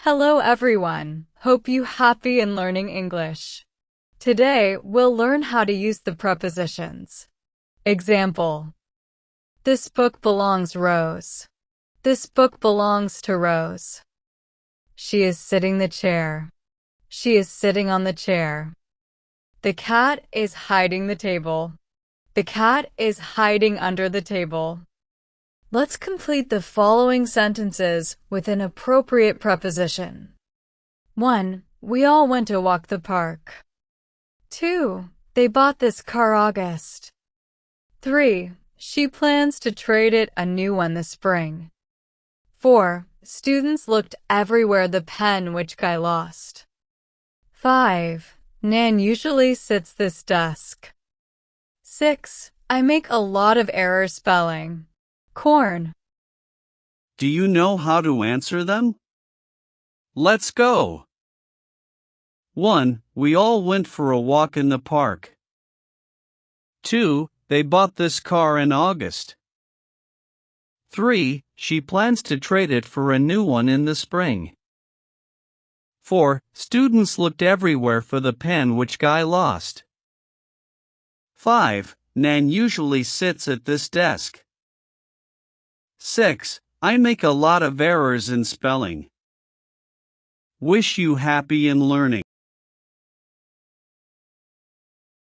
Hello everyone. Hope you happy in learning English. Today, we'll learn how to use the prepositions. Example. This book belongs Rose. This book belongs to Rose. She is sitting the chair. She is sitting on the chair. The cat is hiding the table. The cat is hiding under the table. Let's complete the following sentences with an appropriate preposition. 1. We all went to walk the park. 2. They bought this car August. 3. She plans to trade it a new one this spring. 4. Students looked everywhere the pen which Guy lost. 5. Nan usually sits this desk. 6. I make a lot of errors spelling. Corn. Do you know how to answer them? Let's go. 1. We all went for a walk in the park. 2. They bought this car in August. 3. She plans to trade it for a new one in the spring. 4. Students looked everywhere for the pen which Guy lost. 5. Nan usually sits at this desk. 6. I make a lot of errors in spelling. Wish you happy in learning.